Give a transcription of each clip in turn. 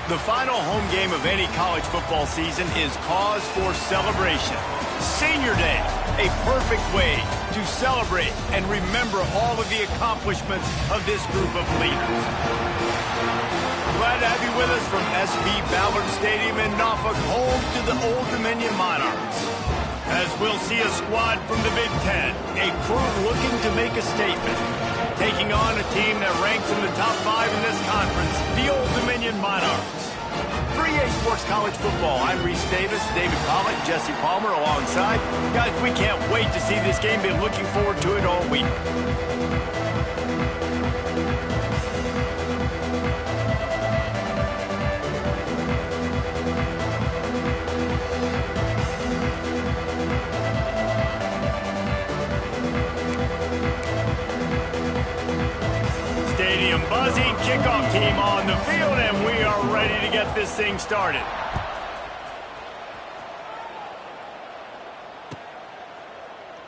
The final home game of any college football season is cause for celebration. Senior Day, a perfect way to celebrate and remember all of the accomplishments of this group of leaders. Glad to have you with us from SB Ballard Stadium in Norfolk, home to the Old Dominion Monarchs. As we'll see a squad from the Big Ten, a crew looking to make a statement, taking on a team that ranks in the top 5 in this conference, the Old Dominion Monarchs. For EA Sports College Football, I'm Reese Davis, David Pollock, Jesse Palmer alongside. Guys, we can't wait to see this game. Been looking forward to it all week. Buzzing, kickoff team on the field, and we are ready to get this thing started.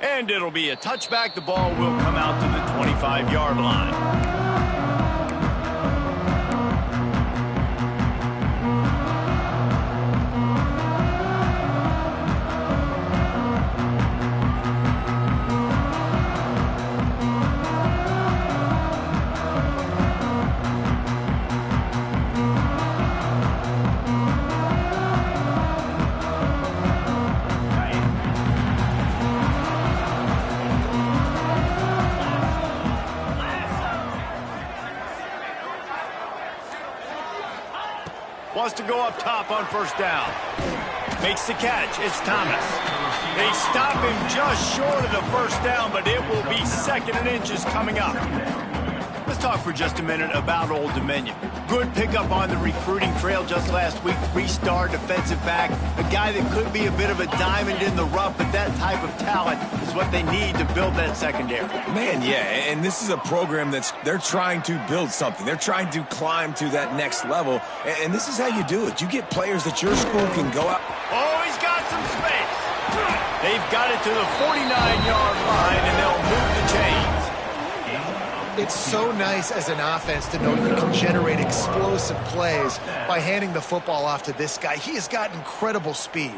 And it'll be a touchback. The ball will come out to the 25-yard line. Wants to go up top on first down. Makes the catch. It's Thomas. They stop him just short of the first down, but it will be 2nd and inches coming up. Let's talk for just a minute about Old Dominion. Good pickup on the recruiting trail just last week. 3-star defensive back. A guy that could be a bit of a diamond in the rough, but that type of talent is what they need to build that secondary. Man, yeah, and this is a program they're trying to build something. They're trying to climb to that next level, and this is how you do it. You get players that your school can go out. Oh, he's got some space. They've got it to the 49-yard line, and they'll move the chains. It's so nice as an offense to know you can generate explosive plays by handing the football off to this guy. He has got incredible speed.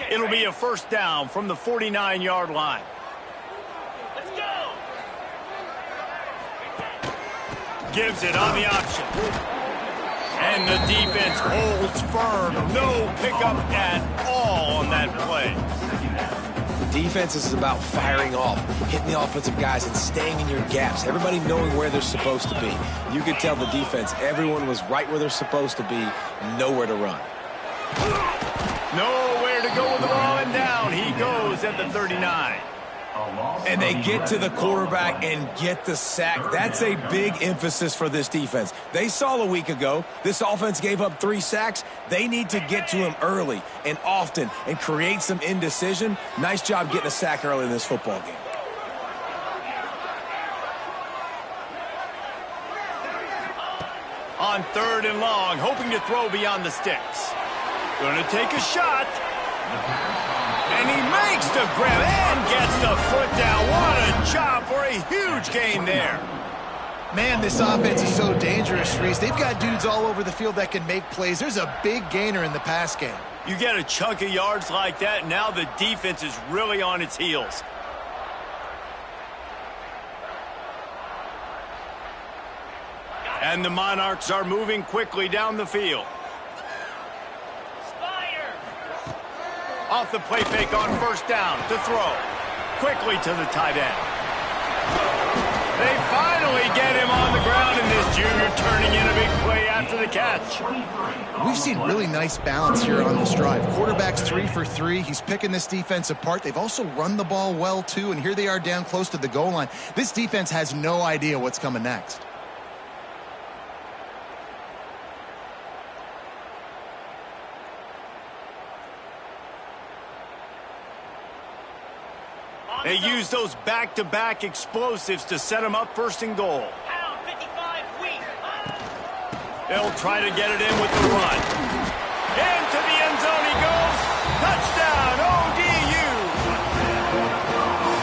It'll be a first down from the 49-yard line. Let's go! Gives it on the option. And the defense holds firm. No pickup at all on that play. The defense is about firing off, hitting the offensive guys, and staying in your gaps. Everybody knowing where they're supposed to be. You could tell the defense, everyone was right where they're supposed to be, nowhere to run. Nowhere to go with the ball, and down he goes at the 39. And they get to the quarterback and get the sack. That's a big emphasis for this defense. They saw a week ago, this offense gave up 3 sacks. They need to get to him early and often and create some indecision. Nice job getting a sack early in this football game. On 3rd and long, hoping to throw beyond the sticks. Gonna take a shot. And he makes the grab and gets the foot down. What a job for a huge gain there. Man, this offense is so dangerous, Reese. They've got dudes all over the field that can make plays. There's a big gainer in the pass game. You get a chunk of yards like that, now the defense is really on its heels. And the Monarchs are moving quickly down the field. Off the play fake on first down to throw. Quickly to the tight end. They finally get him on the ground, and this junior turning in a big play after the catch. We've seen really nice balance here on this drive. Quarterback's 3 for 3. He's picking this defense apart. They've also run the ball well, too, and here they are down close to the goal line. This defense has no idea what's coming next. They use those back-to-back explosives to set them up first and goal. They'll try to get it in with the run. Into the end zone he goes. Touchdown, ODU.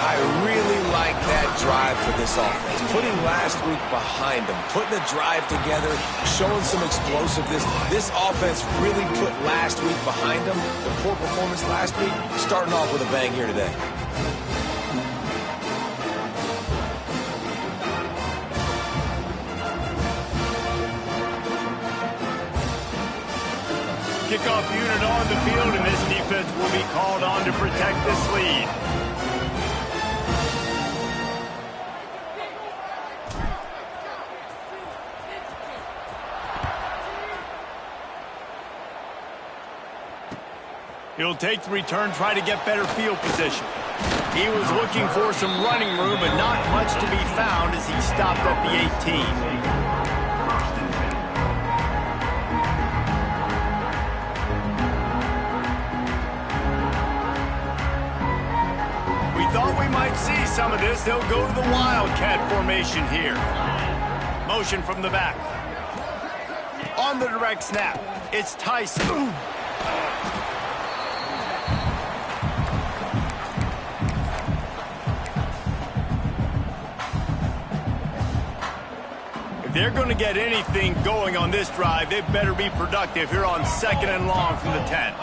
I really like that drive for this offense. Putting last week behind them, putting a drive together, showing some explosiveness. This offense really put last week behind them. The poor performance last week, starting off with a bang here today. Kickoff unit on the field, and this defense will be called on to protect this lead. He'll take the return, try to get better field position. He was looking for some running room, but not much to be found as he stopped at the 18. Thought we might see some of this. They'll go to the Wildcat formation here. Motion from the back. On the direct snap, it's Tyson. If they're going to get anything going on this drive, they better be productive here on 2nd and long from the 10.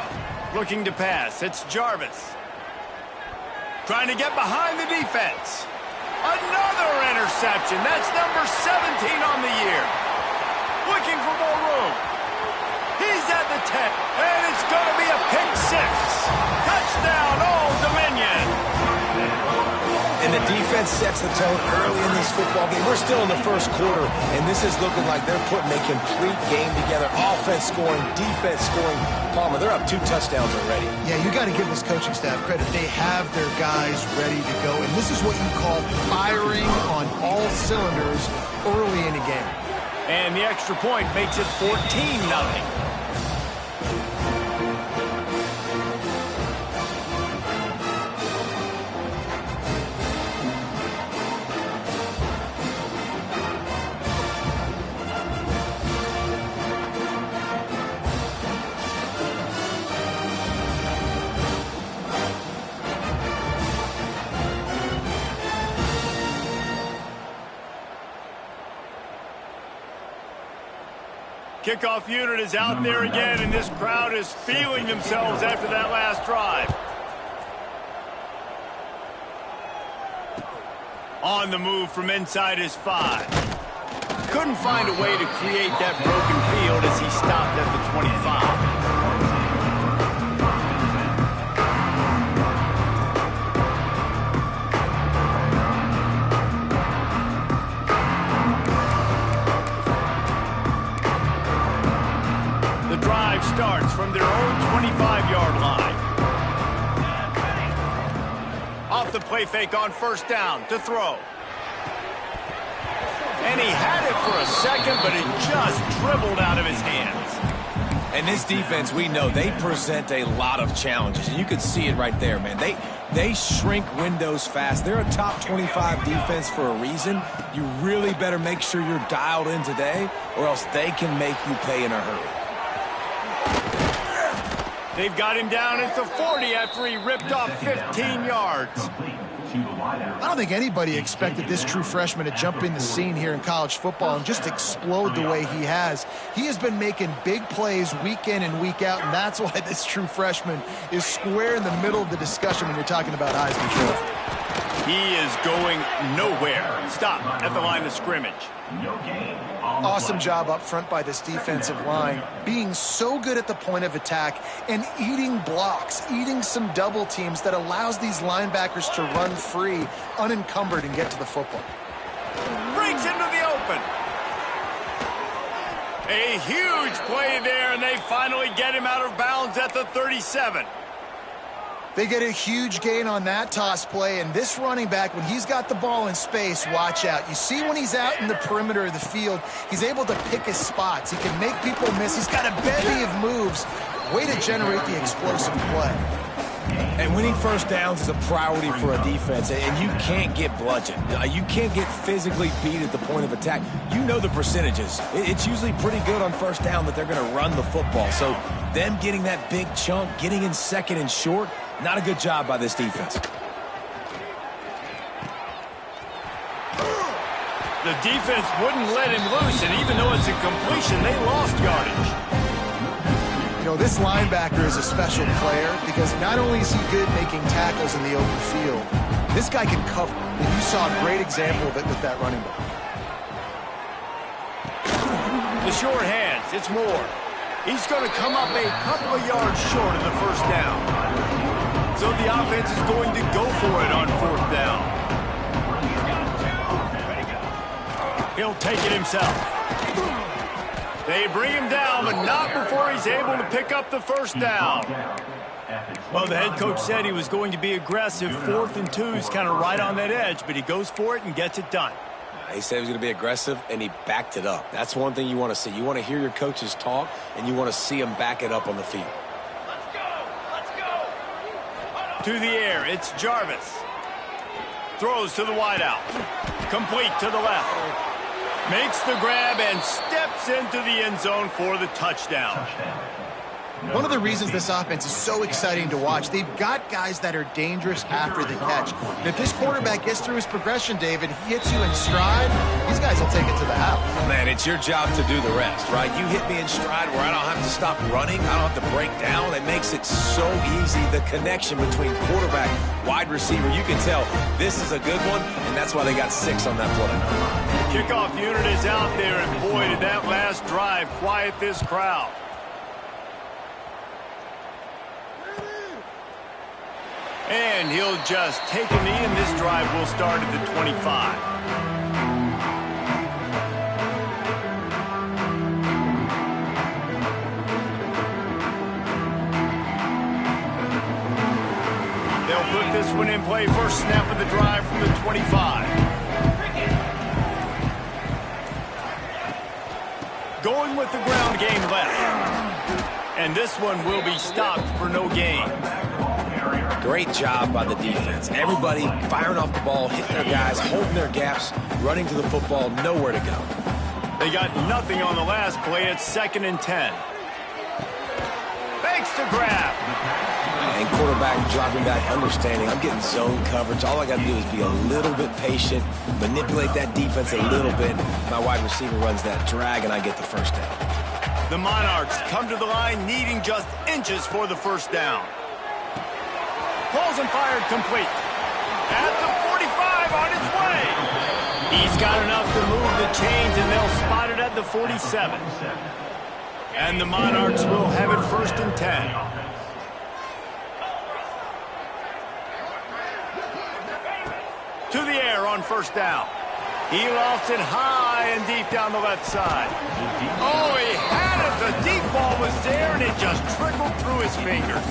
Looking to pass, it's Jarvis. Trying to get behind the defense. Another interception. That's number 17 on the year. Looking for more room. He's at the 10, and it's going to be a pick 6. Touchdown, Old Dominion. And the defense sets the tone early in this football game. We're still in the first quarter, and this is looking like they're putting a complete game together. Offense scoring, defense scoring. Palmer, they're up 2 touchdowns already. Yeah, you got to give this coaching staff credit. They have their guys ready to go, and this is what you call firing on all cylinders early in a game. And the extra point makes it 14-0. Kickoff unit is out there again, and this crowd is feeling themselves after that last drive. On the move from inside his 5. Couldn't find a way to create that broken field as he stopped at the 25. Starts from their own 25-yard line. Off the play fake on first down to throw. And he had it for a second, but it just dribbled out of his hands. And this defense, we know, they present a lot of challenges. And you can see it right there, man. They shrink windows fast. They're a top 25 defense for a reason. You really better make sure you're dialed in today, or else they can make you pay in a hurry. They've got him down at the 40 after he ripped off 15 yards. I don't think anybody expected this true freshman to jump in the scene here in college football and just explode the way he has. He has been making big plays week in and week out, and that's why this true freshman is square in the middle of the discussion when you're talking about Heisman Trophy. He is going nowhere. Stop at the line of scrimmage. Awesome job up front by this defensive line, being so good at the point of attack and eating blocks, eating some double teams that allows these linebackers to run free, unencumbered, and get to the football. Breaks into the open. A huge play there, and they finally get him out of bounds at the 37. They get a huge gain on that toss play, and this running back, when he's got the ball in space, watch out. You see when he's out in the perimeter of the field, he's able to pick his spots. He can make people miss. He's got a bevy of moves. Way to generate the explosive play. And winning first downs is a priority for a defense, and you can't get bludgeoned. You can't get physically beat at the point of attack. You know the percentages. It's usually pretty good on first down that they're going to run the football. So them getting that big chunk, getting in second and short, not a good job by this defense. The defense wouldn't let him loose, and even though it's a completion, they lost yardage. You know, this linebacker is a special player because not only is he good making tackles in the open field, this guy can cover. And you saw a great example of it with that running back. The short hands, it's Moore. He's going to come up a couple of yards short of the first down. So the offense is going to go for it on fourth down. He'll take it himself. They bring him down, but not before he's able to pick up the first down. Well, the head coach said he was going to be aggressive. 4th and 2 is kind of right on that edge, but he goes for it and gets it done. He said he was going to be aggressive, and he backed it up. That's one thing you want to see. You want to hear your coaches talk, and you want to see them back it up on the field. To the air, it's Jarvis. Throws to the wideout. Complete to the left. Makes the grab and steps into the end zone for the touchdown. One of the reasons this offense is so exciting to watch, they've got guys that are dangerous after the catch. And if this quarterback gets through his progression, David, he hits you in stride, these guys will take it to the house. Man, it's your job to do the rest, right? You hit me in stride where I don't have to stop running. I don't have to break down. It makes it so easy. The connection between quarterback, wide receiver, you can tell this is a good one, and that's why they got 6 on that play. The kickoff unit is out there, and boy, did that last drive quiet this crowd. And he'll just take a knee, and this drive will start at the 25. They'll put this one in play. First snap of the drive from the 25. Going with the ground game left. And this one will be stopped for no gain. Great job by the defense. Everybody firing off the ball, hitting their guys, holding their gaps, running to the football, nowhere to go. They got nothing on the last play. It's 2nd and 10. Thanks to grab. And quarterback dropping back, understanding I'm getting zone coverage. All I got to do is be a little bit patient, manipulate that defense a little bit. My wide receiver runs that drag, and I get the first down. The Monarchs come to the line needing just inches for the first down. Pulls and fired complete. At the 45 on its way. He's got enough to move the chains, and they'll spot it at the 47. And the Monarchs will have it 1st and 10. To the air on first down. He lost it high and deep down the left side. Oh, he had it. The deep ball was there, and it just trickled through his fingers.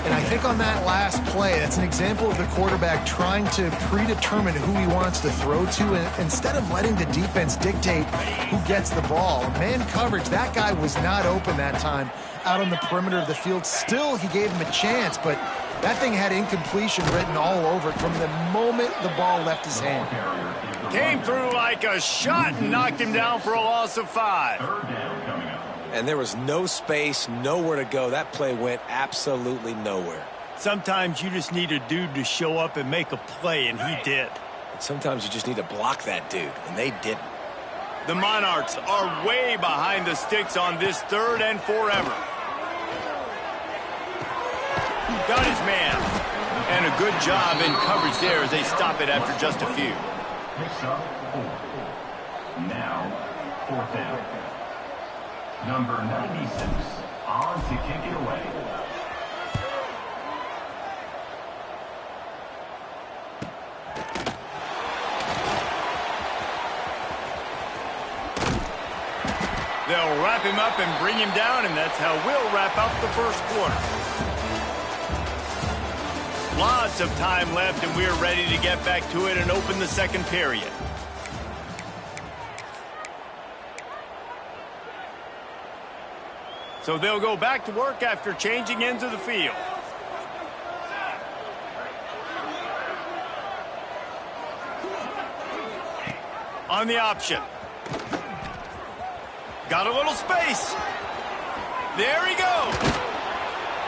And I think on that last play, that's an example of the quarterback trying to predetermine who he wants to throw to, and instead of letting the defense dictate who gets the ball. Man coverage, that guy was not open that time out on the perimeter of the field. Still, he gave him a chance, but that thing had incompletion written all over it from the moment the ball left his hand. Came through like a shot and knocked him down for a loss of 5. And there was no space, nowhere to go. That play went absolutely nowhere. Sometimes you just need a dude to show up and make a play, and he did. And sometimes you just need to block that dude, and they didn't. The Monarchs are way behind the sticks on this 3rd and forever. Got his man. And a good job in coverage there as they stop it after just a few. Picks up 4. Now, 4th down. Number 96 on to kick it away. They'll wrap him up and bring him down, and that's how we'll wrap up the first quarter. Lots of time left, and we're ready to get back to it and open the second period. So they'll go back to work after changing into the field. On the option. Got a little space. There he goes.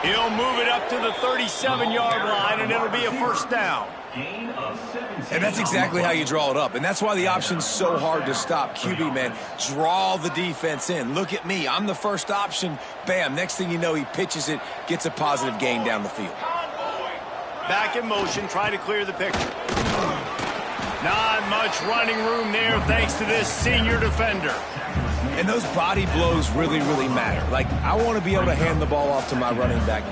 He'll move it up to the 37-yard line, and it'll be a first down. And that's exactly how you draw it up. And that's why the option's so hard to stop. QB, man, draw the defense in. Look at me. I'm the first option. Bam. Next thing you know, he pitches it, gets a positive gain down the field. Back in motion, try to clear the picture. Not much running room there thanks to this senior defender. And those body blows really, really matter. Like, I want to be able to hand the ball off to my running back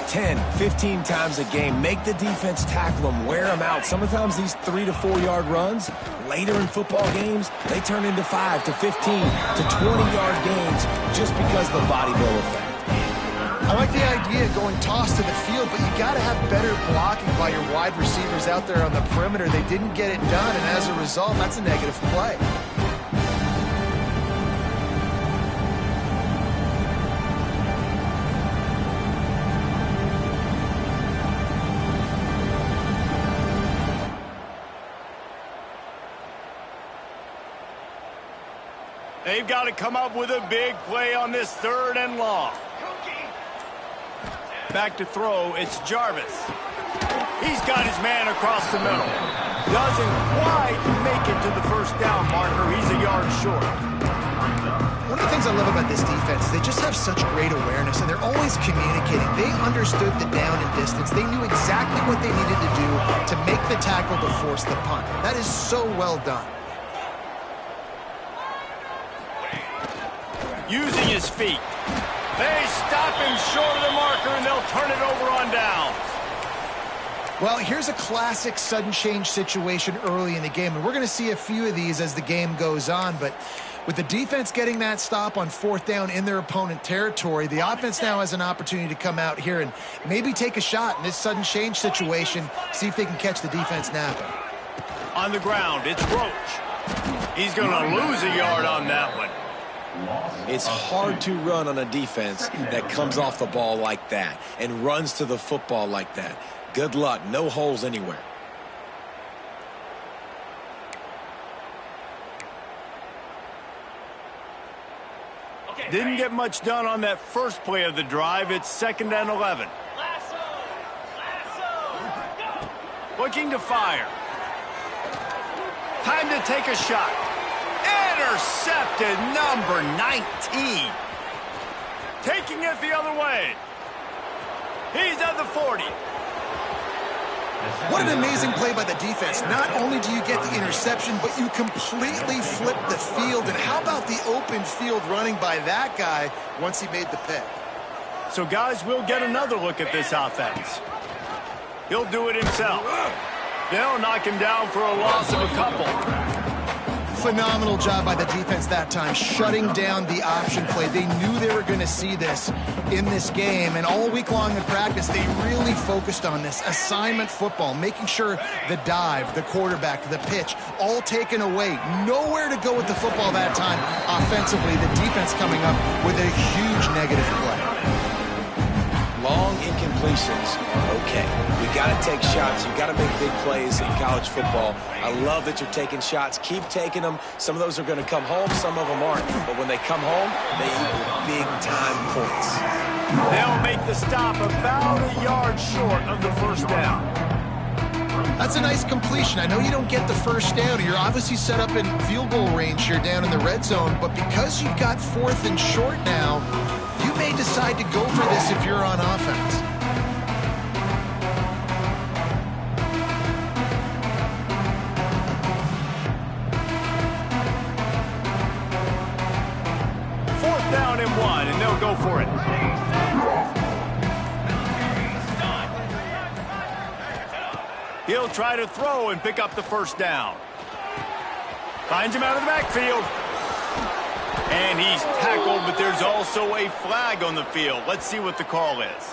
10, 15 times a game. Make the defense tackle them, wear them out. Sometimes these 3 to 4 yard runs, later in football games, they turn into 5 to 15 to 20-yard gains just because of the body blow effect. I like the idea of going toss to the field, but you got to have better blocking by your wide receivers out there on the perimeter. They didn't get it done, and as a result, that's a negative play. They've got to come up with a big play on this 3rd and long. Back to throw, it's Jarvis. He's got his man across the middle. Doesn't quite make it to the first down marker. He's a yard short. One of the things I love about this defense is they just have such great awareness, and they're always communicating. They understood the down and distance. They knew exactly what they needed to do to make the tackle to force the punt. That is so well done. Using his feet. They stop him short of the marker, and they'll turn it over on downs. Well, here's a classic sudden change situation early in the game, and we're going to see a few of these as the game goes on, but with the defense getting that stop on 4th down in their opponent territory, the offense now has an opportunity to come out here and maybe take a shot in this sudden change situation, see if they can catch the defense napping. On the ground, it's Roach. He's going to lose a yard on that one. It's hard to run on a defense that comes off the ball like that and runs to the football like that. Good luck. No holes anywhere. Didn't get much done on that first play of the drive. It's 2nd and 11. Looking to fire. Time to take a shot. Intercepted, number 19. Taking it the other way. He's at the 40. What an amazing play by the defense. Not only do you get the interception, but you completely flip the field. And how about the open field running by that guy once he made the pick? So, guys, we'll get another look at this offense. He'll do it himself. They'll knock him down for a loss of a couple. Phenomenal job by the defense that time, shutting down the option play. They knew they were going to see this in this game, and all week long in practice, they really focused on this assignment football, making sure the dive, the quarterback, the pitch, all taken away. Nowhere to go with the football that time offensively. The defense coming up with a huge negative play. long incompletions are okay. We got to take shots. You got to make big plays in college football. I love that you're taking shots. Keep taking them. Some of those are going to come home. Some of them aren't. But when they come home, they equal big-time points. They'll make the stop about a yard short of the first down. That's a nice completion. I know you don't get the first down. You're obviously set up in field goal range here down in the red zone, but because you've got 4th and short now, you may decide to go for this if you're on offense. Fourth down and 1, and they'll go for it. He'll try to throw and pick up the first down. Finds him out of the backfield. And he's tackled, but there's also a flag on the field. Let's see what the call is.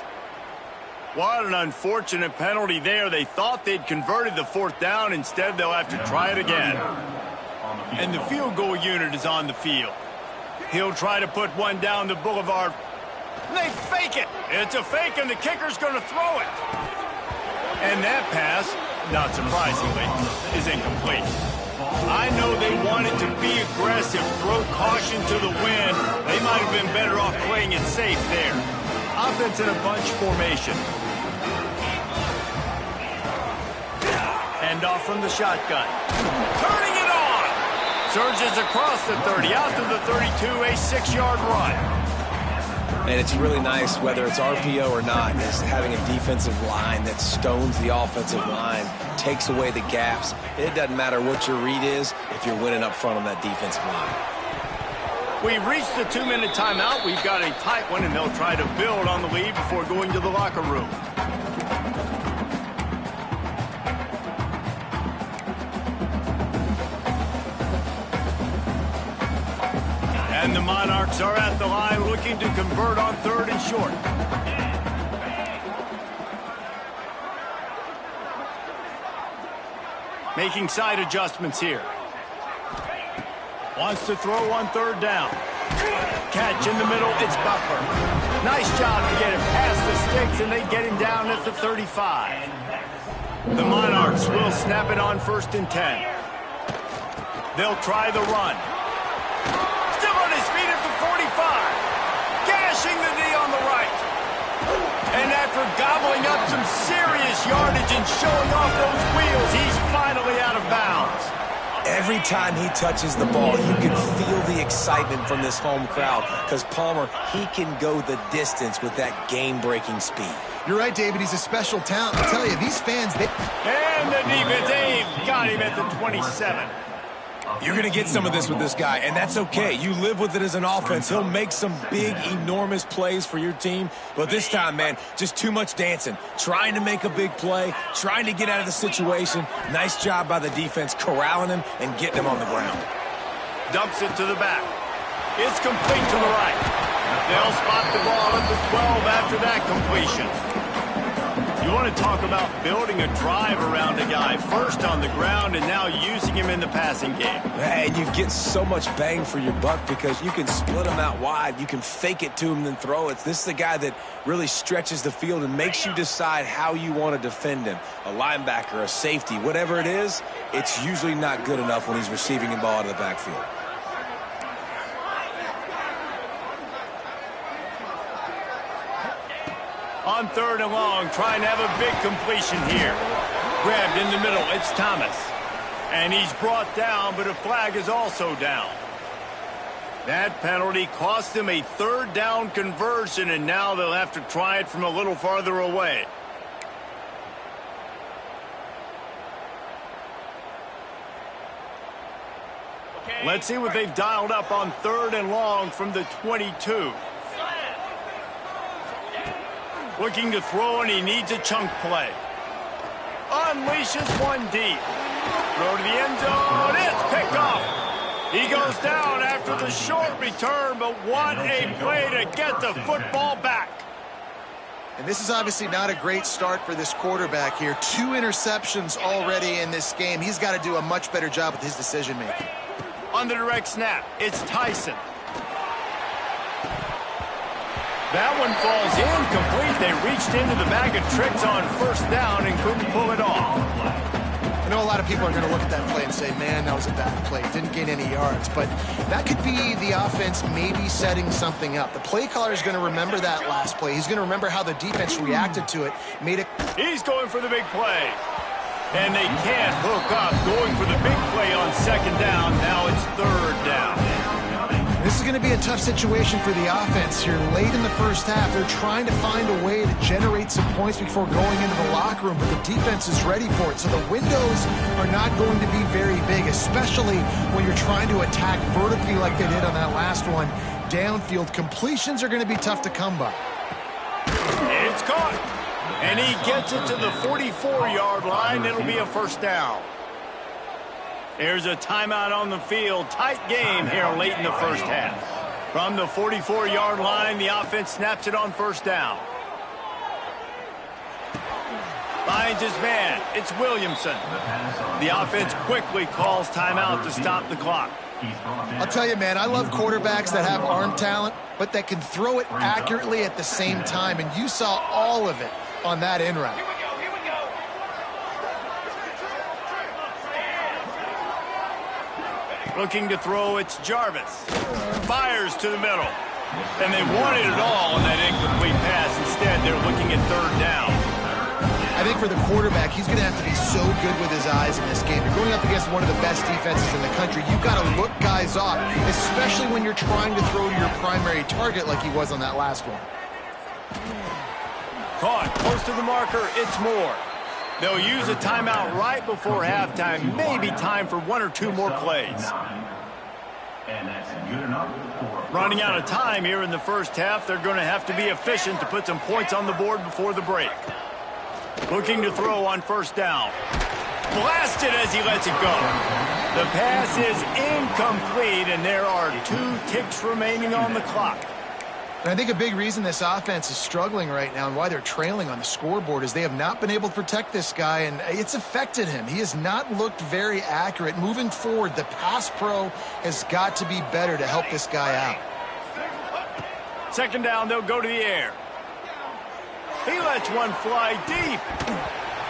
What an unfortunate penalty there. They thought they'd converted the 4th down. Instead, they'll have to try it again. And the field goal unit is on the field. He'll try to put one down the boulevard. And they fake it. It's a fake, and the kicker's going to throw it. And that pass, not surprisingly, is incomplete. I know they wanted to be aggressive, throw caution to the wind. They might have been better off playing it safe there. Offense in a bunch formation. Hand off from the shotgun. Turning it on! Surges across the 30, out to the 32, a 6-yard run. And it's really nice, whether it's RPO or not, is having a defensive line that stones the offensive line, takes away the gaps. It doesn't matter what your read is if you're winning up front on that defensive line. We've reached the 2-minute timeout. We've got a tight one, and they'll try to build on the lead before going to the locker room. And the Monarchs are at the line looking to convert on 3rd and short. Making side adjustments here. Wants to throw on 3rd down. Catch in the middle, it's Butler. Nice job to get him past the sticks, and they get him down at the 35. The Monarchs will snap it on 1st and 10. They'll try the run. Still on his feet at the 45. Gashing the knee on the right. And after gobbling up some serious yardage and showing off those wheels, he's finally out of bounds. Every time he touches the ball, you can feel the excitement from this home crowd because Palmer, he can go the distance with that game-breaking speed. You're right, David. He's a special talent. I'll tell you, these fans, they... And the defense, they've got him at the 27. You're going to get some of this with this guy, and that's okay. You live with it as an offense. He'll make some big, enormous plays for your team. But this time, man, just too much dancing. Trying to make a big play, trying to get out of the situation. Nice job by the defense corralling him and getting him on the ground. Dumps it to the back. It's complete to the right. They'll spot the ball at the 12 after that completion. You want to talk about building a drive around a guy, first on the ground and now using him in the passing game. And you get so much bang for your buck because you can split him out wide. You can fake it to him and then throw it. This is the guy that really stretches the field and makes you decide how you want to defend him. A linebacker, a safety, whatever it is, it's usually not good enough when he's receiving the ball out of the backfield. On 3rd and long, trying to have a big completion here. Grabbed in the middle, it's Thomas. And he's brought down, but a flag is also down. That penalty cost them a 3rd down conversion, and now they'll have to try it from a little farther away. Let's see what they've dialed up on 3rd and long from the 22. Looking to throw, and he needs a chunk play. Unleashes one deep. Throw to the end zone. It's picked off. He goes down after the short return, but what a play to get the football back. And this is obviously not a great start for this quarterback here. 2 interceptions already in this game. He's got to do a much better job with his decision-making. On the direct snap, it's Tyson. That one falls incomplete. They reached into the bag of tricks on first down and couldn't pull it off. I know a lot of people are going to look at that play and say, man, that was a bad play. Didn't gain any yards. But that could be the offense maybe setting something up. The play caller is going to remember that last play. He's going to remember how the defense reacted to it. He's going for the big play. And they can't hook up. Going for the big play on second down. Now it's third down. This is going to be a tough situation for the offense here. Late in the first half, they're trying to find a way to generate some points before going into the locker room, but the defense is ready for it. So the windows are not going to be very big, especially when you're trying to attack vertically like they did on that last one. Downfield completions are going to be tough to come by. It's caught. And he gets it to the 44-yard line. It'll be a first down. There's a timeout on the field. Tight game here late in the first half. From the 44-yard line, the offense snaps it on first down. Finds his man. It's Williamson. The offense quickly calls timeout to stop the clock. I'll tell you, man, I love quarterbacks that have arm talent, but that can throw it accurately at the same time, and you saw all of it on that in route. Looking to throw, it's Jarvis. Fires to the middle. And they wanted it all on that incomplete pass. Instead, they're looking at third down. I think for the quarterback, he's going to have to be so good with his eyes in this game. You're going up against one of the best defenses in the country. You've got to look guys off, especially when you're trying to throw to your primary target like he was on that last one. Caught close to the marker. It's Moore. They'll use a timeout right before halftime. Maybe time for one or two more plays. And that's good enough for running out of time here in the first half. They're going to have to be efficient to put some points on the board before the break. Looking to throw on first down. Blasted as he lets it go. The pass is incomplete, and there are 2 ticks remaining on the clock. And I think a big reason this offense is struggling right now and why they're trailing on the scoreboard is they have not been able to protect this guy, and it's affected him. He has not looked very accurate. Moving forward, the pass pro has got to be better to help this guy out. Second down, they'll go to the air. He lets one fly deep.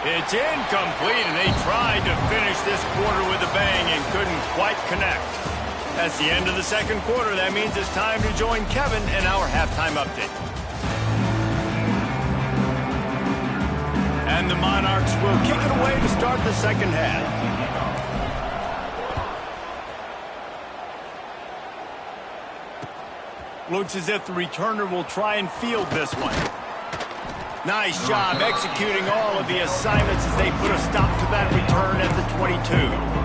It's incomplete, and they tried to finish this quarter with a bang and couldn't quite connect. That's the end of the second quarter. That means it's time to join Kevin in our halftime update. And the Monarchs will kick it away to start the second half. Looks as if the returner will try and field this one. Nice job executing all of the assignments as they put a stop to that return at the 22.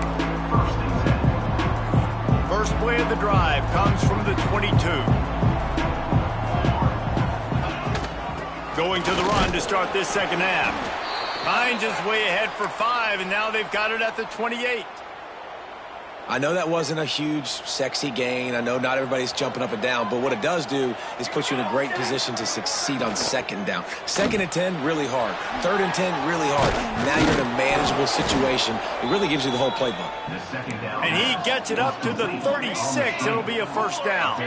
First play of the drive comes from the 22. Going to the run to start this second half. Finds his way ahead for 5, and now they've got it at the 28. I know that wasn't a huge, sexy gain. I know not everybody's jumping up and down, but what it does do is put you in a great position to succeed on second down. 2nd and 10, really hard. 3rd and 10, really hard. Now you're in a manageable situation. It really gives you the whole playbook. And he gets it up to the 36. It'll be a first down.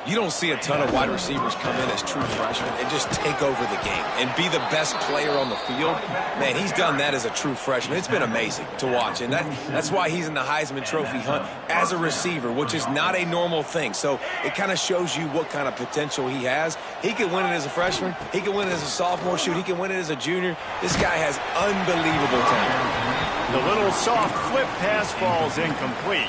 You don't see a ton of wide receivers come in as true freshmen and just take over the game and be the best player on the field. Man, he's done that as a true freshman. It's been amazing to watch, and that's why he's in the Heisman Trophy hunt as a receiver, which is not a normal thing. So it kind of shows you what kind of potential he has. He can win it as a freshman. He can win it as a sophomore. Shoot, he can win it as a junior. This guy has unbelievable talent. The little soft flip pass falls incomplete.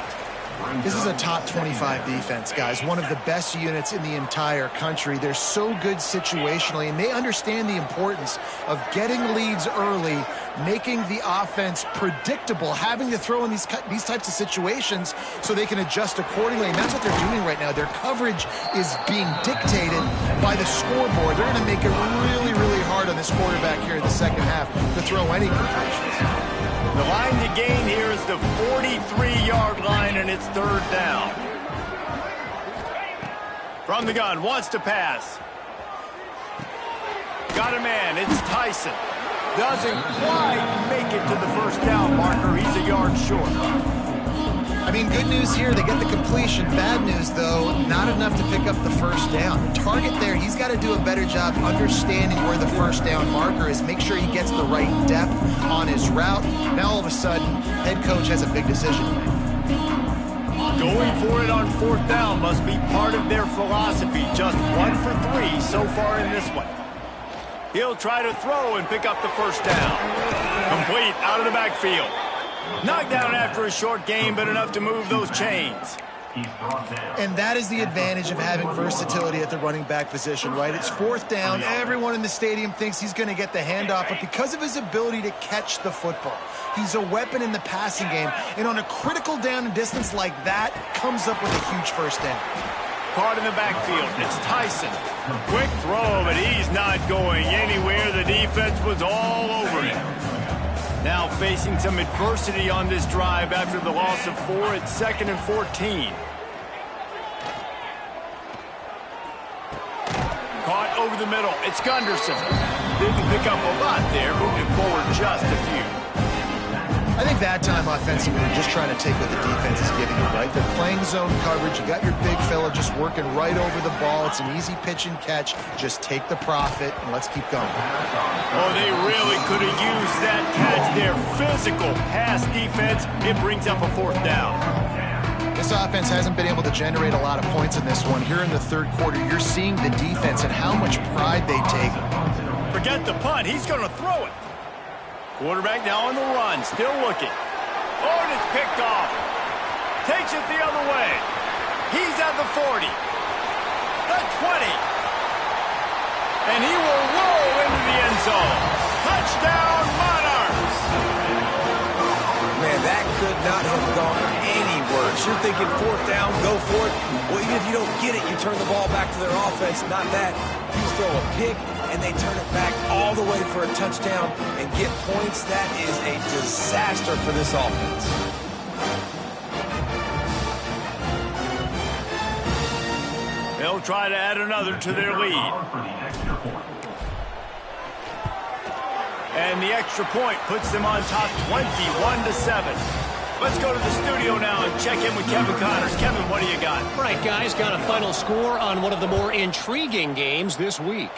This is a top 25 defense, guys. One of the best units in the entire country. They're so good situationally, and they understand the importance of getting leads early, making the offense predictable, having to throw in these types of situations so they can adjust accordingly. And that's what they're doing right now. Their coverage is being dictated by the scoreboard. They're going to make it really, really hard on this quarterback here in the second half to throw any completions. The line to gain here is the 43-yard line, and it's third down. From the gun, wants to pass. Got a man, it's Tyson. Doesn't quite make it to the first down marker. He's a yard short. I mean, good news here, they get the completion. Bad news, though, not enough to pick up the first down. The target there, he's got to do a better job understanding where the first down marker is, make sure he gets the right depth on his route. Now, all of a sudden, head coach has a big decision to make. Going for it on fourth down must be part of their philosophy. Just 1 for 3 so far in this one. He'll try to throw and pick up the first down. Complete out of the backfield. Knocked down after a short game, but enough to move those chains. And that is the advantage of having versatility at the running back position, right? It's fourth down. Everyone in the stadium thinks he's going to get the handoff, but because of his ability to catch the football, he's a weapon in the passing game. And on a critical down and distance like that, comes up with a huge first down. Caught in the backfield. It's Tyson. Quick throw, but he's not going anywhere. The defense was all over him. Now facing some adversity on this drive after the loss of 4. It's 2nd and 14. Caught over the middle. It's Gunderson. Didn't pick up a lot there, moving forward just a few. I think that time offensively, they're just trying to take what the defense is giving you, right? They're playing zone coverage. You got your big fella just working right over the ball. It's an easy pitch and catch. Just take the profit, and let's keep going. Oh, they really could have used that catch there. Physical pass defense. It brings up a fourth down. This offense hasn't been able to generate a lot of points in this one. Here in the third quarter, you're seeing the defense and how much pride they take. Forget the punt. He's going to throw it. Quarterback now on the run, still looking. Oh, and it's picked off. Takes it the other way. He's at the 40. The 20. And he will roll into the end zone. Touchdown, Monarchs. Man, that could not have gone any worse. You're thinking fourth down, go for it. Well, even if you don't get it, you turn the ball back to their offense. Not that. You throw a pick, and they turn it back all the way for a touchdown and get points. That is a disaster for this offense. They'll try to add another to their lead. And the extra point puts them on top 21-7. Let's go to the studio now and check in with Kevin Connors. Kevin, what do you got? All right, guys, got a final score on one of the more intriguing games this week.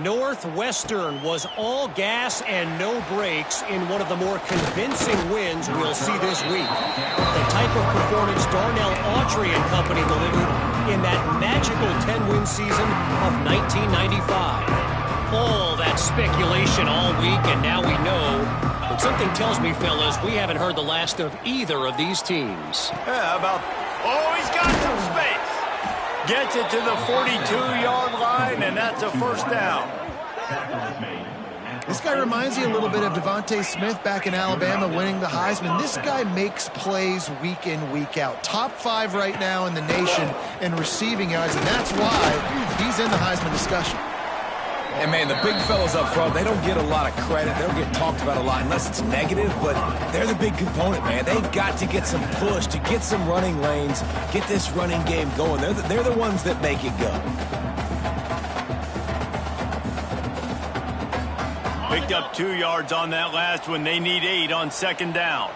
Northwestern was all gas and no brakes in one of the more convincing wins we'll see this week. The type of performance Darnell Autry and company delivered in that magical 10-win season of 1995. All that speculation all week, and now we know. But something tells me, fellas, we haven't heard the last of either of these teams. Yeah, about... Oh, he's got some space. Gets it to the 42-yard line, and that's a first down. This guy reminds you a little bit of Devontae Smith back in Alabama winning the Heisman. This guy makes plays week in, week out. Top 5 right now in the nation in receiving yards, and that's why he's in the Heisman discussion. And, man, the big fellas up front, they don't get a lot of credit. They don't get talked about a lot unless it's negative, but they're the big component, man. They've got to get some push, to get some running lanes, get this running game going. They're the ones that make it go. Picked up 2 yards on that last one. They need 8 on second down.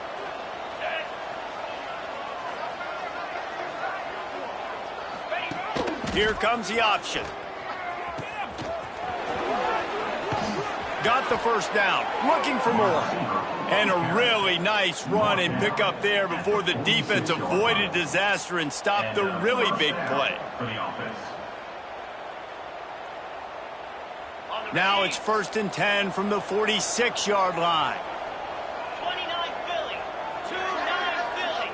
Here comes the option. Got the first down, looking for more. And a really nice run and pick up there before the defense avoided disaster and stopped the really big play. Now it's 1st and 10 from the 46-yard line. 29 Philly, 2-9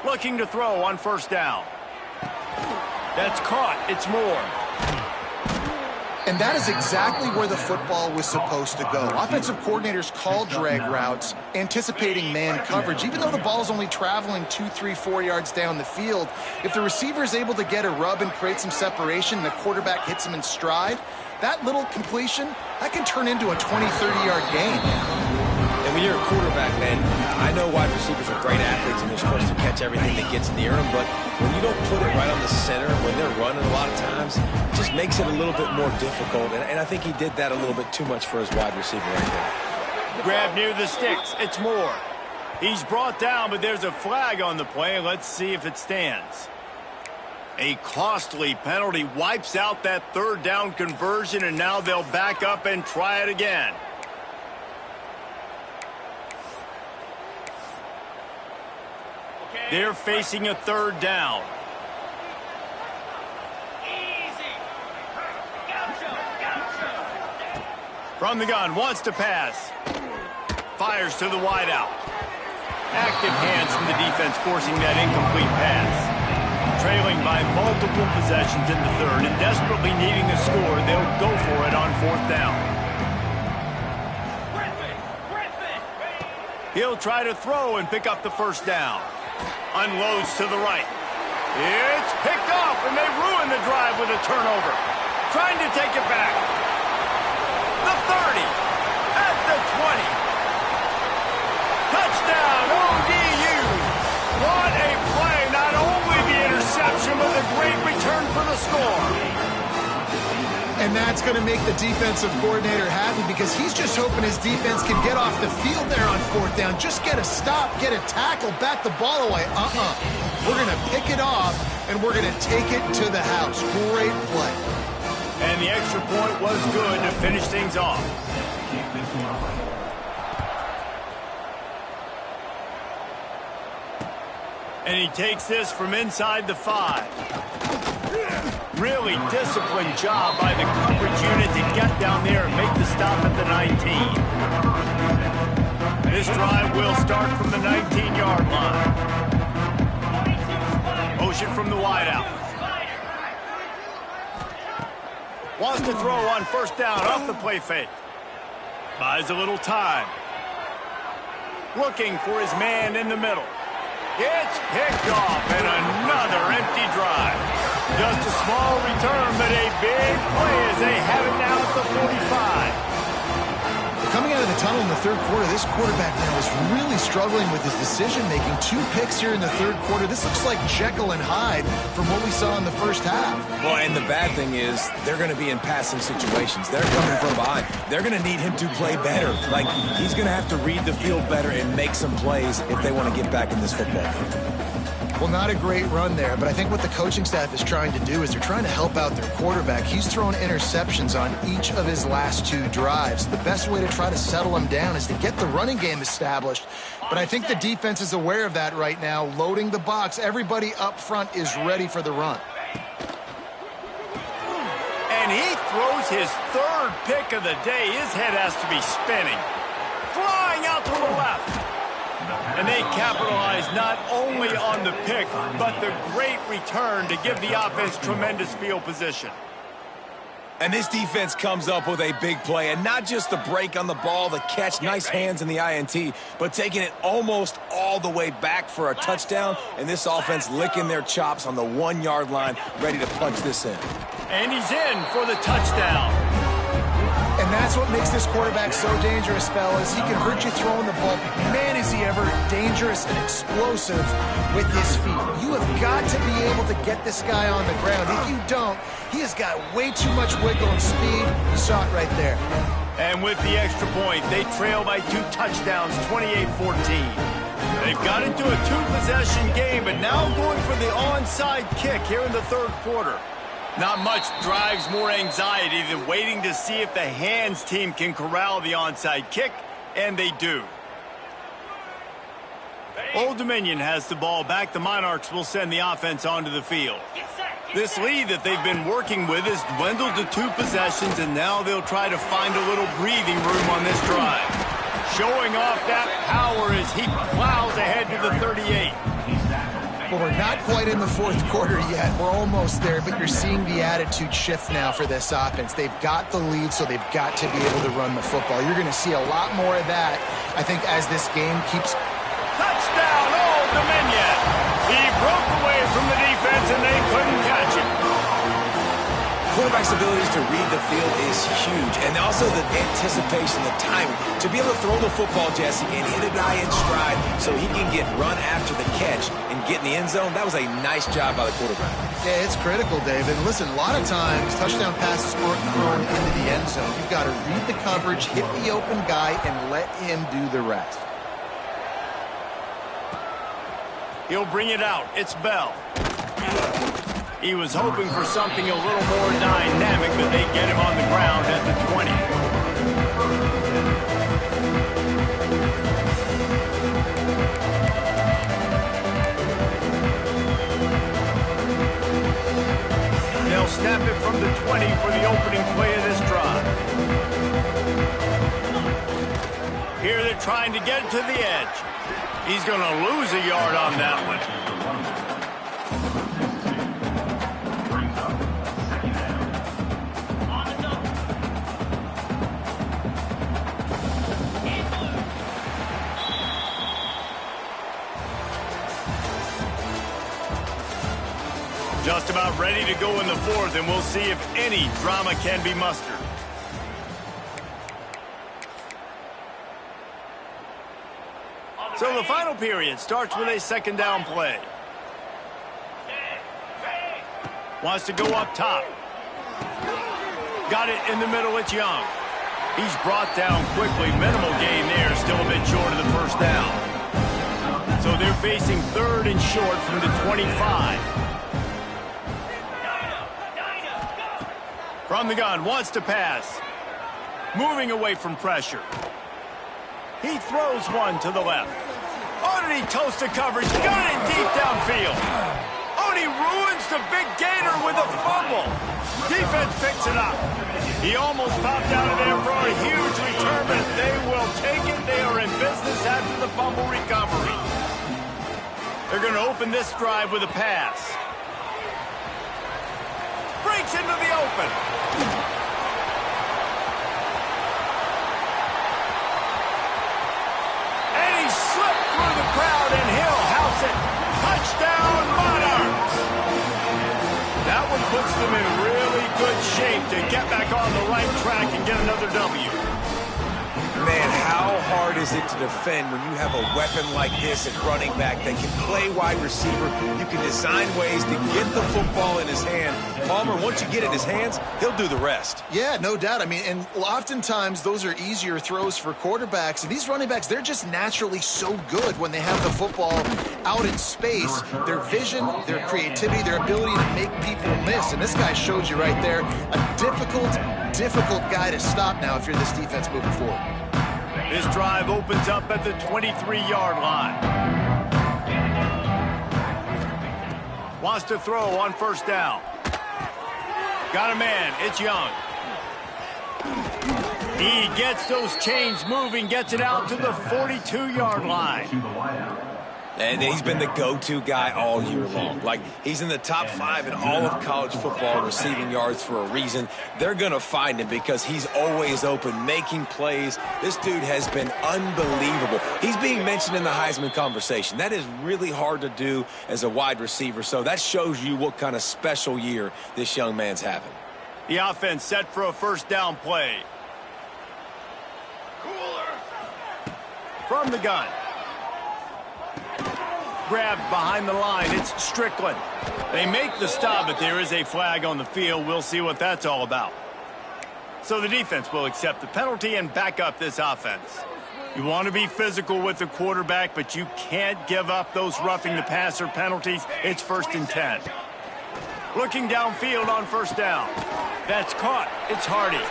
Philly. Looking to throw on first down. That's caught. It's Moore. And that is exactly where the football was supposed to go. Offensive coordinators call drag routes, anticipating man coverage. Even though the ball is only traveling 2, 3, 4 yards down the field, if the receiver is able to get a rub and create some separation and the quarterback hits him in stride, that little completion, that can turn into a 20, 30-yard gain. And when you're a quarterback, man, I know wide receivers are great athletes and they're supposed to catch everything that gets near them, but when you don't put it right on the center, when they're running a lot of times, it just makes it a little bit more difficult. And I think he did that a little bit too much for his wide receiver right there. Grab near the sticks. It's Moore. He's brought down, but there's a flag on the play. Let's see if it stands. A costly penalty wipes out that third down conversion, and now they'll back up and try it again. They're facing a third down. Easy. Gotcha. From the gun, wants to pass. Fires to the wideout. Active hands from the defense forcing that incomplete pass. Trailing by multiple possessions in the third and desperately needing a score, they'll go for it on fourth down. Griffin. He'll try to throw and pick up the first down. Unloads to the right. It's picked off, and they ruin the drive with a turnover. Trying to take it back. The 30. At the 20. Touchdown, ODU. What a play. Not only the interception, but the great return for the score. And that's going to make the defensive coordinator happy because he's just hoping his defense can get off the field there on fourth down. Just get a stop, get a tackle, bat the ball away. We're going to pick it off, and we're going to take it to the house. Great play. And the extra point was good to finish things off. And he takes this from inside the 5. Really disciplined job by the coverage unit to get down there and make the stop at the 19. This drive will start from the 19-yard line. Motion from the wideout. Wants to throw on first down off the play fake. Buys a little time. Looking for his man in the middle. It's picked off, and another empty drive. Just a small return, but a big play as they have it now at the 45. Coming out of the tunnel in the third quarter, this quarterback now is really struggling with his decision-making. 2 picks here in the third quarter. This looks like Jekyll and Hyde from what we saw in the first half. Well, and the bad thing is they're going to be in passing situations. They're coming from behind. They're going to need him to play better. Like, he's going to have to read the field better and make some plays if they want to get back in this football game. Well, not a great run there, but I think what the coaching staff is trying to do is they're trying to help out their quarterback. He's thrown interceptions on each of his last 2 drives. The best way to try to settle him down is to get the running game established. But I think the defense is aware of that right now, loading the box. Everybody up front is ready for the run. And he throws his 3rd pick of the day. His head has to be spinning. Flying out to the left. And they capitalize not only on the pick, but the great return to give the offense tremendous field position. And this defense comes up with a big play, and not just the break on the ball, the catch, nice hands in the INT, but taking it almost all the way back for a touchdown, and this offense licking their chops on the 1-yard line, ready to punch this in. And he's in for the touchdown. And that's what makes this quarterback so dangerous, fellas. He can hurt you throwing the ball. Man, is he ever dangerous and explosive with his feet. You have got to be able to get this guy on the ground. If you don't, he has got way too much wiggle and speed. You saw it right there. And with the extra point, they trail by 2 touchdowns, 28-14. They've got into a 2-possession game, but now going for the onside kick here in the third quarter. Not much drives more anxiety than waiting to see if the hands team can corral the onside kick, and they do. Old Dominion has the ball back. The Monarchs will send the offense onto the field. This lead that they've been working with has dwindled to 2 possessions, and now they'll try to find a little breathing room on this drive. Showing off that power as he plows ahead to the 38. Well, we're not quite in the fourth quarter yet. We're almost there, but you're seeing the attitude shift now for this offense. They've got the lead, so they've got to be able to run the football. You're going to see a lot more of that, I think, as this game keeps... Touchdown, Old Dominion! He broke away from the defense, and they couldn't catch him. Quarterback's abilities to read the field is huge, and also the anticipation, the timing. To be able to throw the football, Jesse, and hit a guy in stride so he can get run after the catch and get in the end zone, that was a nice job by the quarterback. Yeah, it's critical, David. Listen, a lot of times, touchdown passes aren't thrown into the end zone. You've got to read the coverage, hit the open guy, and let him do the rest. He'll bring it out. It's Bell. He was hoping for something a little more dynamic, but they get him on the ground at the 20. They'll snap it from the 20 for the opening play of this drive. Here they're trying to get it to the edge. He's going to lose a yard on that one. Just about ready to go in the fourth, and we'll see if any drama can be mustered. So the final period starts with a second down play. Wants to go up top. Got it in the middle, it's Young. He's brought down quickly. Minimal gain there, still a bit short of the first down. So they're facing third and short from the 25. From the gun, wants to pass. Moving away from pressure. He throws one to the left. Oh, did he toast the coverage? Got it deep downfield. Oh, and he ruins the big gainer with a fumble. Defense picks it up. He almost popped out of there for a huge return, but they will take it. They are in business after the fumble recovery. They're going to open this drive with a pass. Breaks into the open. And he slipped through the crowd, and he'll house it. Touchdown, Monarchs! That one puts them in really good shape to get back on the right track and get another W. Man, how hard is it to defend when you have a weapon like this at running back that can play wide receiver? You can design ways to get the football in his hand. Palmer, once you get it in his hands, he'll do the rest. Yeah, no doubt. I mean, and oftentimes those are easier throws for quarterbacks. And these running backs, they're just naturally so good when they have the football out in space. Their vision, their creativity, their ability to make people miss. And this guy showed you right there, a difficult guy to stop now if you're this defense moving forward. This drive opens up at the 23-yard line. Wants to throw on first down. Got a man. It's Young. He gets those chains moving, gets it out to the 42-yard line. And he's been the go-to guy all year long. Like, he's in the top 5 in all of college football receiving yards for a reason. They're going to find him because he's always open, making plays. This dude has been unbelievable. He's being mentioned in the Heisman conversation. That is really hard to do as a wide receiver, so that shows you what kind of special year this young man's having. The offense set for a first down play. From the gun. Grabbed behind the line. It's Strickland. They make the stop, but there is a flag on the field. We'll see what that's all about. So the defense will accept the penalty and back up this offense. You want to be physical with the quarterback, but you can't give up those roughing the passer penalties. It's 1st and 10. Looking downfield on first down. That's caught. It's Hardy.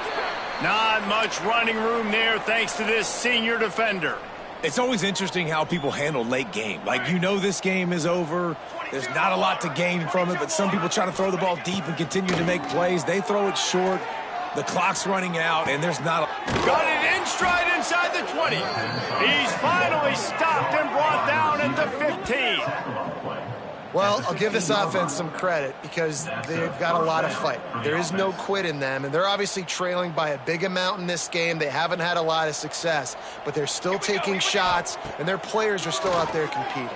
Not much running room there thanks to this senior defender. It's always interesting how people handle late game. Like, you know this game is over. There's not a lot to gain from it, but some people try to throw the ball deep and continue to make plays. They throw it short. The clock's running out, and there's not a... Got it in stride inside the 20. He's finally stopped and brought down at the 15. Well, I'll give this offense some credit because they've got a lot of fight. There is no quit in them, and they're obviously trailing by a big amount in this game. They haven't had a lot of success, but they're still taking shots, and their players are still out there competing.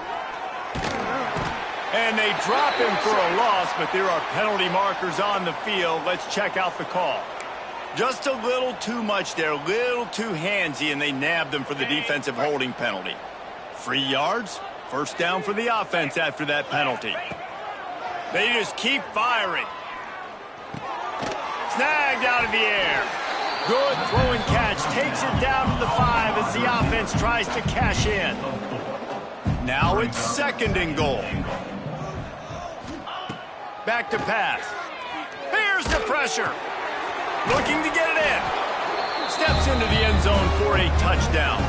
And they drop him for a loss, but there are penalty markers on the field. Let's check out the call. Just a little too much there, a little too handsy, and they nabbed him for the defensive holding penalty. 3 yards. First down for the offense after that penalty. They just keep firing. Snagged out of the air. Good throwing catch. Takes it down to the 5 as the offense tries to cash in. Now it's 2nd and goal. Back to pass. Here's the pressure. Looking to get it in. Steps into the end zone for a touchdown.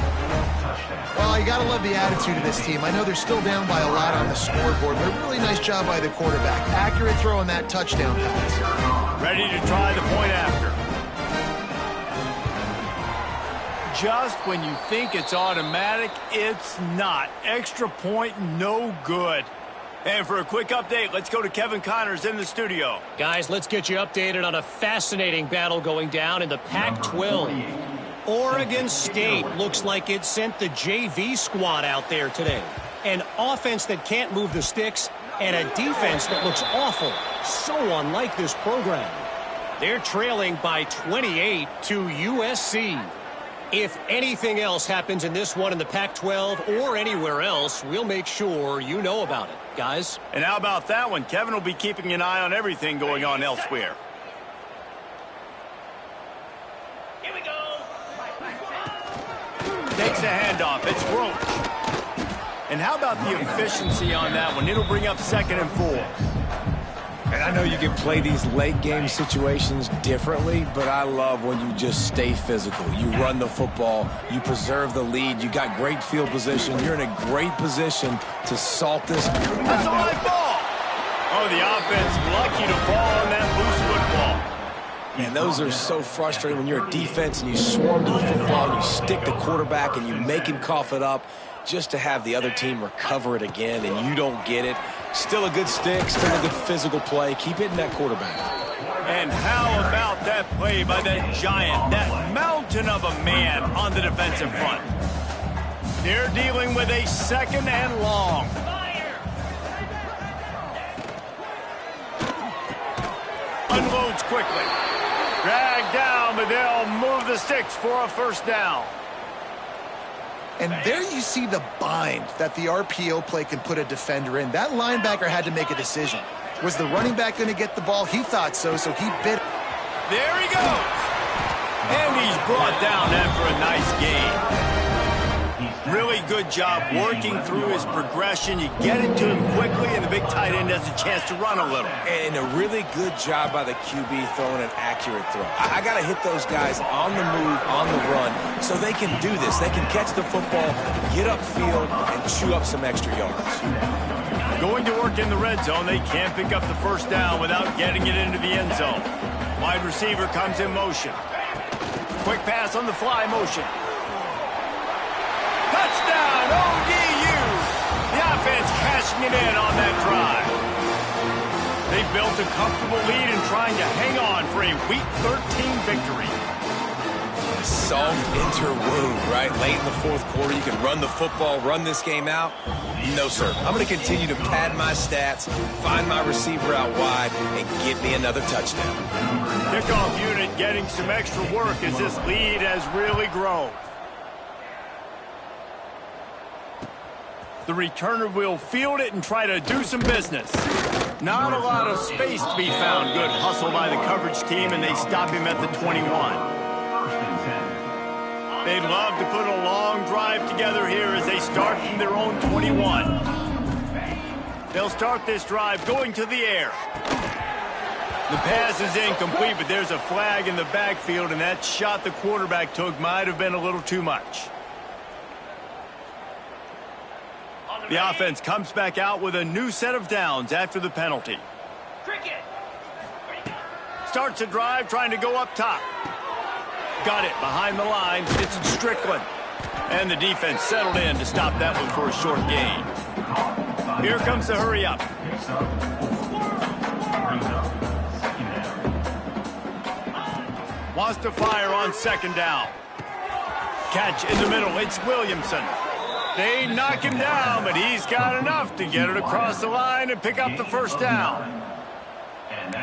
Well, you got to love the attitude of this team. I know they're still down by a lot on the scoreboard, but a really nice job by the quarterback. Accurate throw on that touchdown pass. Ready to try the point after. Just when you think it's automatic, it's not. Extra point, no good. And for a quick update, let's go to Kevin Connors in the studio. Guys, let's get you updated on a fascinating battle going down in the Pac-12. Oregon State looks like it sent the JV squad out there today. An offense that can't move the sticks and a defense that looks awful. So unlike this program. They're trailing by 28 to USC. If anything else happens in this one in the Pac-12 or anywhere else, we'll make sure you know about it, guys. And how about that one? Kevin will be keeping an eye on everything going on elsewhere. Here we go. Takes a handoff. It's Roach. And how about the efficiency on that one? It'll bring up 2nd and 4. And I know you can play these late game situations differently, but I love when you just stay physical. You run the football, you preserve the lead, you got great field position, you're in a great position to salt this. That's a live ball. Oh, the offense lucky to fall on that loose football. And those are so frustrating when you're a defense and you swarm to the football and you stick the quarterback and you make him cough it up just to have the other team recover it again and you don't get it. Still a good stick, still a good physical play. Keep hitting that quarterback. And how about that play by that giant, that mountain of a man on the defensive front? They're dealing with a 2nd and long. Unloads quickly. Dragged down, but they'll move the sticks for a 1st down. And there you see the bind that the RPO play can put a defender in. That linebacker had to make a decision. Was the running back going to get the ball? He thought so he bit. There he goes. And he's brought down after a nice gain. Really good job working through his progression. You get it to him quickly, and the big tight end has a chance to run a little. And a really good job by the QB throwing an accurate throw. I got to hit those guys on the move, on the run, so they can do this. They can catch the football, get upfield, and chew up some extra yards. Going to work in the red zone, they can't pick up the 1st down without getting it into the end zone. Wide receiver comes in motion. Quick pass on the fly motion. Touchdown, ODU! The offense cashing it in on that drive. They built a comfortable lead and trying to hang on for a Week 13 victory. Salt enter wound, right? Late in the 4th quarter, you can run the football, run this game out. No, sir. I'm going to continue to pad my stats, find my receiver out wide, and get me another touchdown. Kickoff unit getting some extra work as this lead has really grown. The returner will field it and try to do some business. Not a lot of space to be found. Good hustle by the coverage team, and they stop him at the 21. They'd love to put a long drive together here as they start from their own 21. They'll start this drive going to the air. The pass is incomplete, but there's a flag in the backfield, and that shot the quarterback took might have been a little too much. The offense comes back out with a new set of downs after the penalty. Starts a drive trying to go up top. Got it behind the line. It's Strickland. And the defense settled in to stop that one for a short gain. Here comes the hurry up. Wants to fire on 2nd down. Catch in the middle. It's Williamson. They knock him down, but he's got enough to get it across the line and pick up the 1st down.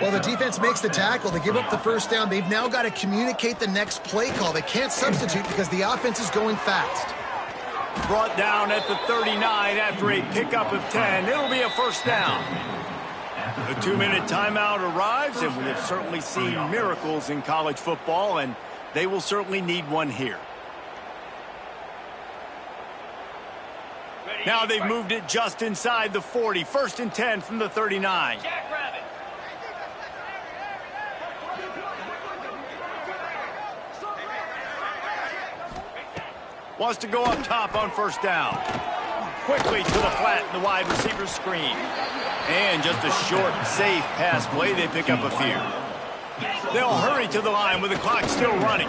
Well, the defense makes the tackle. They give up the 1st down. They've now got to communicate the next play call. They can't substitute because the offense is going fast. Brought down at the 39 after a pickup of 10. It'll be a 1st down. The 2-minute timeout arrives, and we have certainly seen miracles in college football, and they will certainly need one here. Now they've moved it just inside the 40. 1st and 10 from the 39. Jackrabbit. Wants to go up top on 1st down. Quickly to the flat in the wide receiver screen. And just a short, safe pass play. They pick up a few. They'll hurry to the line with the clock still running.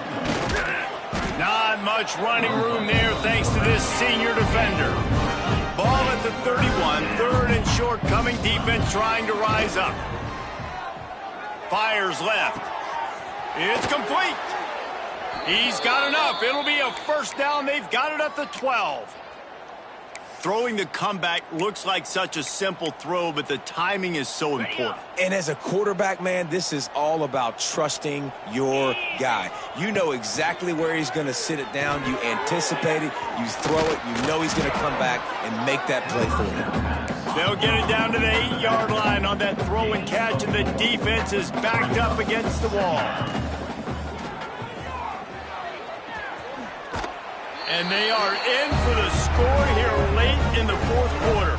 Not much running room there thanks to this senior defender. Ball at the 31, 3rd and short, coming defense trying to rise up. Fires left. It's complete. He's got enough. It'll be a 1st down. They've got it at the 12. Throwing the comeback looks like such a simple throw, but the timing is so important. And as a quarterback, man, this is all about trusting your guy. You know exactly where he's going to sit it down. You anticipate it. You throw it. You know he's going to come back and make that play for you. They'll get it down to the 8-yard line on that throw and catch, and the defense is backed up against the wall. And they are in for the score here late in the 4th quarter.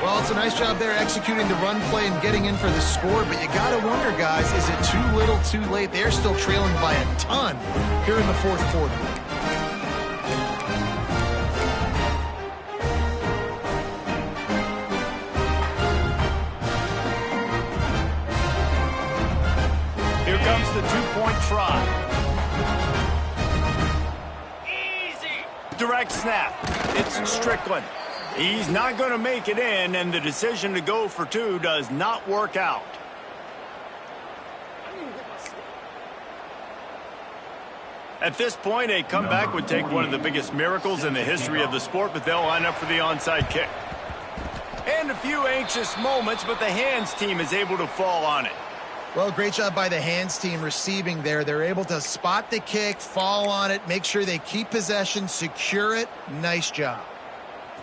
Well, it's a nice job there executing the run play and getting in for the score, but you got to wonder, guys, is it too little, too late? They're still trailing by a ton here in the 4th quarter. Here comes the 2-point try. Direct snap. It's Strickland. He's not going to make it in, and the decision to go for 2 does not work out. At this point, a comeback would take one of the biggest miracles in the history of the sport, but they'll line up for the onside kick. And a few anxious moments, but the hands team is able to fall on it. Well, great job by the hands team receiving there. They're able to spot the kick, fall on it, make sure they keep possession, secure it. Nice job.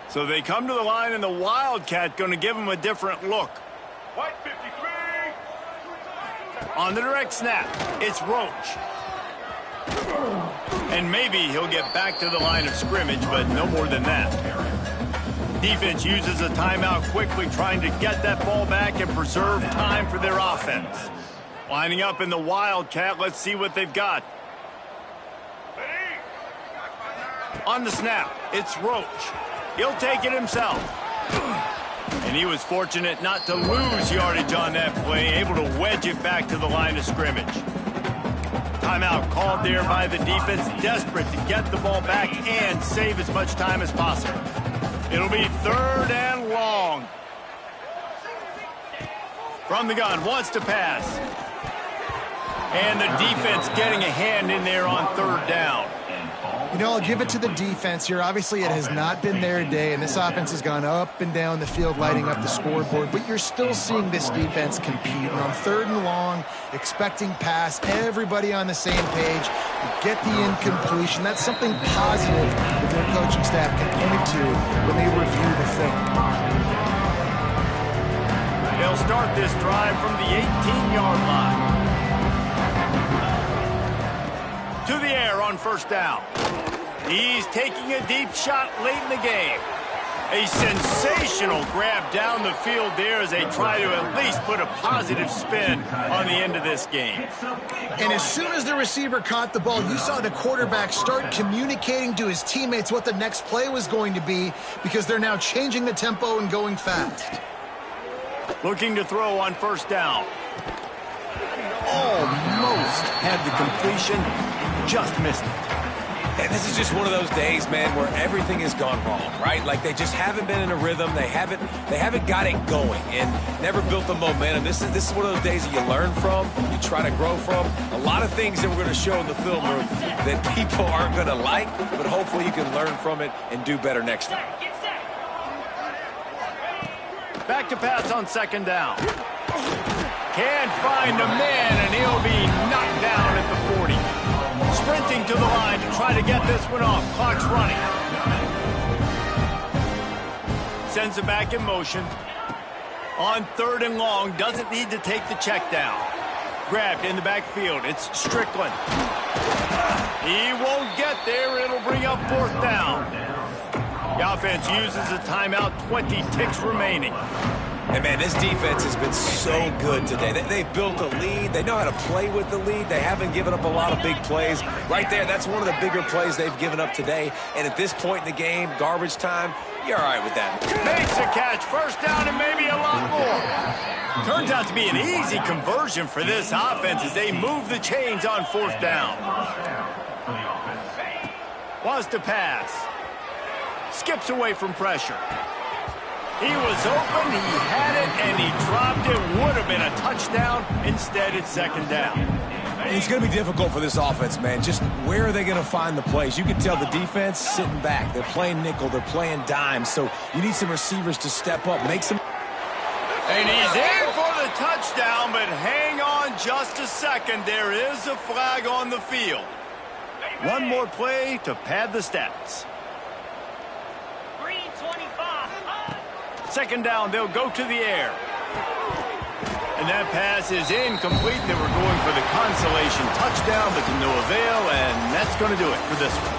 So they come to the line, and the Wildcat going to give them a different look. White 53. On the direct snap, it's Roach. And maybe he'll get back to the line of scrimmage, but no more than that. Defense uses a timeout quickly, trying to get that ball back and preserve time for their offense. Lining up in the Wildcat, let's see what they've got. On the snap, it's Roach. He'll take it himself. And he was fortunate not to lose yardage on that play, able to wedge it back to the line of scrimmage. Timeout called there by the defense, desperate to get the ball back and save as much time as possible. It'll be 3rd and long. From the gun, wants to pass. And the defense getting a hand in there on 3rd down. You know, I'll give it to the defense here. Obviously, it has not been their day, and this offense has gone up and down the field, lighting up the scoreboard. But you're still seeing this defense compete. And on 3rd and long, expecting pass, everybody on the same page. Get the incompletion. That's something positive that their coaching staff can point to when they review the film. They'll start this drive from the 18-yard line. To the air on 1st down. He's taking a deep shot late in the game. A sensational grab down the field there as they try to at least put a positive spin on the end of this game. And as soon as the receiver caught the ball, you saw the quarterback start communicating to his teammates what the next play was going to be, because they're now changing the tempo and going fast. Looking to throw on 1st down. Almost had the completion, just missed it. And this is just one of those days, man, where everything has gone wrong, right? Like they just haven't been in a rhythm. They haven't got it going and never built the momentum. This is one of those days that you learn from, you try to grow from. A lot of things that we're going to show in the film room that people aren't going to like, but hopefully you can learn from it and do better next time. Back to pass on 2nd down. Can't find a man, and he'll be knocked down at the 40. Sprinting to the line to try to get this one off. Clock's running. Sends it back in motion. On 3rd and long, doesn't need to take the check down. Grabbed in the backfield. It's Strickland. He won't get there. It'll bring up 4th down. The offense uses a timeout, 20 ticks remaining. And, man, this defense has been so good today. They've built a lead. They know how to play with the lead. They haven't given up a lot of big plays. Right there, that's one of the bigger plays they've given up today. And at this point in the game, garbage time, you're all right with that. Makes a catch, first down, and maybe a lot more. Turns out to be an easy conversion for this offense as they move the chains on fourth down. Wants to pass. Skips away from pressure. He was open, he had it, and he dropped it. Would have been a touchdown. Instead, it's second down. It's going to be difficult for this offense, man. Just where are they going to find the plays? You can tell the defense sitting back. They're playing nickel. They're playing dime. So you need some receivers to step up, make some. And he's in for the touchdown, but hang on just a second. There is a flag on the field. One more play to pad the stats. Second down, they'll go to the air. And that pass is incomplete. They were going for the consolation touchdown, but to no avail, and that's going to do it for this one.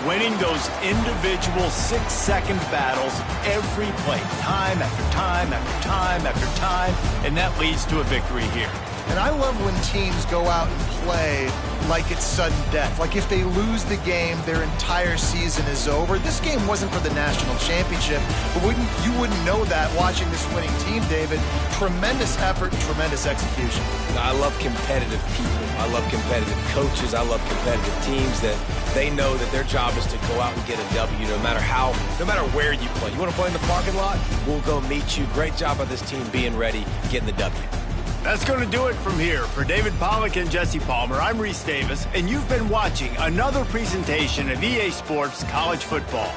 Winning those individual 6-second battles every play, time after time after time after time, and that leads to a victory here. And I love when teams go out and play like it's sudden death. Like if they lose the game, their entire season is over. This game wasn't for the national championship, but you wouldn't know that watching this winning team, David. Tremendous effort and tremendous execution. I love competitive people. I love competitive coaches. I love competitive teams that they know that their job is to go out and get a W no matter where you play. You want to play in the parking lot? We'll go meet you. Great job by this team being ready, getting the W. That's going to do it from here. For David Pollack and Jesse Palmer, I'm Reese Davis, and you've been watching another presentation of EA Sports College Football.